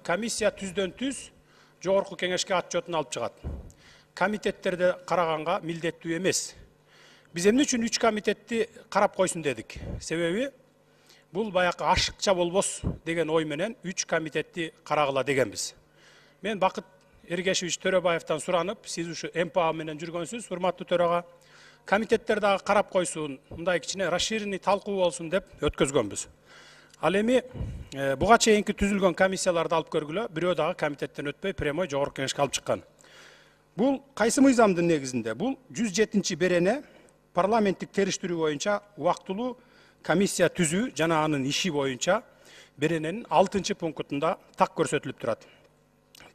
комиссия түздөн түз жогорку кеңешке отчетун алып чыгат. Комитеттерде караганга милдеттүү эмес. Биз эмне үчүн 3 комитетти карап койсун дедик. Себеби бул баякы ашыкча болбос деген ой менен 3 комитетти карагыла дегенбиз. Мен Бакыт Эргешевич Төрөбаевтан суранып, сиз ушу МПА менен жүргөнсүз, урматтуу төрага. Комитеттер дагы карап койсун, мындай кичине расширенный талкуу болсун деп өткөзгөнбүз. Ал эми буга чейинки түзүлгөн комиссияларды алып көргүлө, бирөө дагы комитеттен өтпөй прямой жогорку кеңешке алып чыккан. Бул кайсы мыйзамдын негизинде? Бул 107-чи берене парламенттик териштирүү боюнча убактылуу комиссия түзүү жана анын иши боюнча берененин 6-чы пунктунда так көрсөтүлүп турат.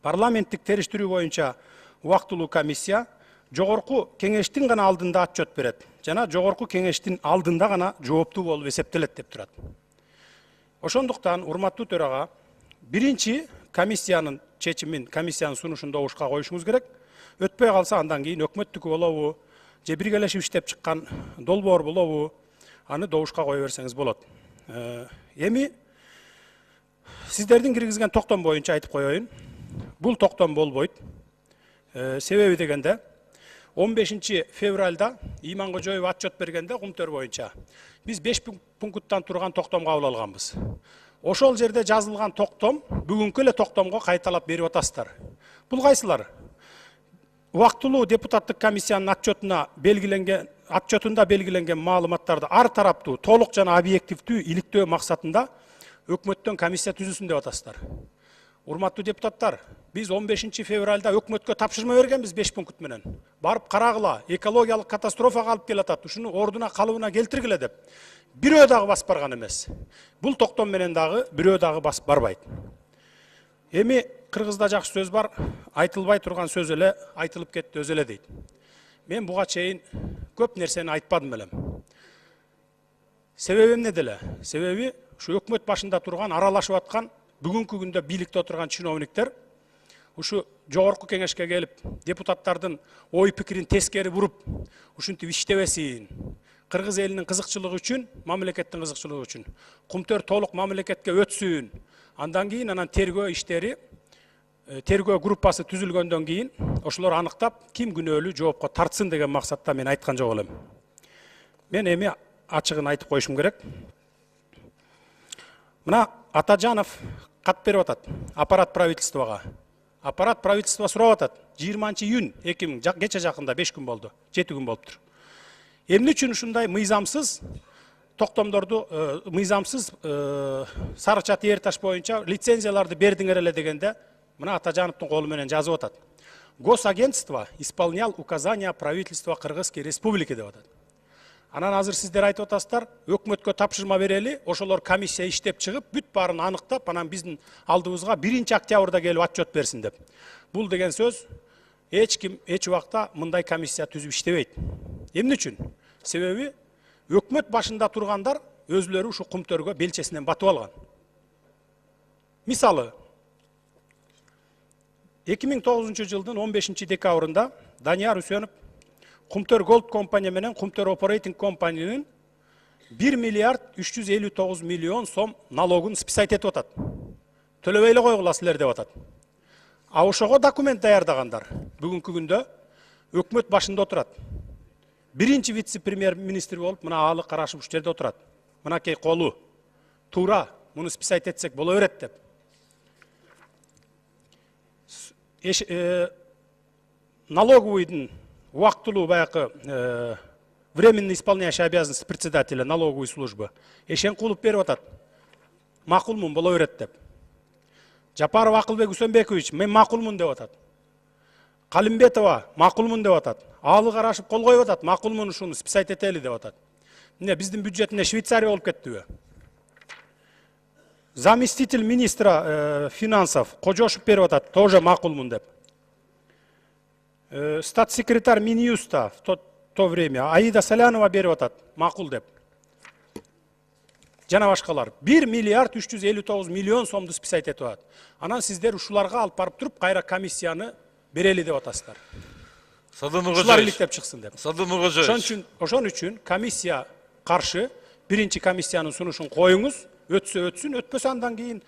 Парламенттик териштирүү боюнча убактылуу комиссия жогорку кеңештин гана алдында отчет берет жана жогорку кеңештин алдында гана жооптуу болуп эсептелет деп турат. Ошондуктан урматтуу төрага биринчи комиссиянын чечимин, комиссиянын сунушун добушка коюшуңуз керек. Өтпөй калса андан кийин өкмөттүкү болобу, же биргелешип иштеп чыккан долбоор болобу, аны добушка кое берсеңиз болот. Эми сиздердин киргизген токтом боюнча айтып коеюн. Бул токтом болбойт. Себеби дегенде 15 февралда Иманкожоев отчет бергенде кумтөр боюнча биз 5 пункттан турган токтом кабыл алганбыз. Ошол жерде жазылган токтом бүгүнкү эле токтомго кайталап берип атасыздар. Бул кайсылар? Убактылуу депутаттык комиссиянын отчетунда белгиленген маалыматтарды ар тараптуу, толук жана объективдүү иликтөө максатында өкмөттөн комиссия түзүлсүн деп атасыздар. Урматтуу депутаттар, биз 15 февралда өкмөткө тапшырма бергенбиз 5 пункт менен. Барып карагыла, экологиялык катастрофага алып келатат, ушуну ордуна калыбына келтиргиле деп. Бирөө дагы басып барган эмес. Бул токтом менен дагы бирөө дагы басып барбайт. Эми кыргызда жакшы сөз бар, айтылбай турган сөз эле айтылып кетти өзү эле дейт. Мен буга чейин көп нерсени айтпадым элем. Себеби эмне деле? Себеби ушу өкмөт башында турган, аралашып аткан, бүгүнкү күндө бийликте отурган чиновниктер ушу жогорку кеңешке келип, депутаттардын ой пикирин тескери буруп, ушинтип иштебесин. Кыргыз элинин кызыкчылыгы үчүн, мамлекеттин кызыкчылыгы үчүн кумтөр толук мамлекетке өтсүн. Андан кийин анан тергөө иштери, тергөө группасы түзүлгөндөн кийин ошолор аныктап, ким күнөөлүү жоопко тартсын деген максатта мен айткан жок элем. Мен эми ачыгын айтып коюшум керек. Мына Атажанов кат берип атат аппарат правительствого. Аппарат правительство сурап атат. 20-июнь 2000 кече жакында 5 күн болду, 7 күн болуптур. Эмне үчүн ушундай мыйзамсыз токтомдорду, мыйзамсыз Сарыча Терташ боюнча лицензияларды бердиңер эле дегенде, мына Атажановдун колу менен жазып атат. Госагентство исполнял указания правительства Кыргызской республики деп атат. Анан азыр сиздер айтып атасыздар, өкмөткө тапшырма берели, ошолор комиссия иштеп чыгып, бүт баарын аныктап, анан биздин алдыбызга 1 октябрда келип отчет берсин деп. Бул деген сөз эч ким эч убакта мындай комиссия түзүп иштебейт. Эмне үчүн? Себеби өкмөт башында тургандар өзүлөрү ушу кумтөргө белчесинен батып алган. Мисалы 2009 жылдын 15 декабрында Данияр Үсөнов Кумтөр Голд компания менен Кумтөр Operating компаниянын 1 миллиард 359 миллион сом налогун списать этип атат. Төлөбөй эле койгула силер деп атат. А ошого документ даярдагандар бүгүнкү күндө өкмөт башында отурат. Биринчи вице-премьер-министр болуп, мына алы карашып ушу жерде отурат. Мынакей колу туура, муну списать этсек боло берет деп. Налоговыйдын убактылуу баякы временно исполняющий обязанности председателя налоговой службы Эшенкулов берип атат. Макулмун, боло берет деп. Жапаров Акылбек Үсөнбекович, мен макулмун деп атат. Калимбетова макулмун деп атат. Алы карашып кол коюп атат, макулмун, ушуну списать этели деп атат. Эмне биздин бюджетине Швейцария болуп кеттиби? Заместитель министра финансов Кожошев берип атат, тоже макулмун деп. Статс-секретарь Минюста в то время Аида Солянова берип атат, макул деп. Жана башкалар 1 миллиард 359 миллион сомду списать этип атат. Анан сиздер ушуларга алып барып туруп кайра комиссияны берели деп атасыздар. Ушулар иликтеп чыксын деп. Ошон үчүн комиссия каршы биринчи комиссиянын сунушун коюңуз, өтсө өтсүн, өтпөсө андан кийин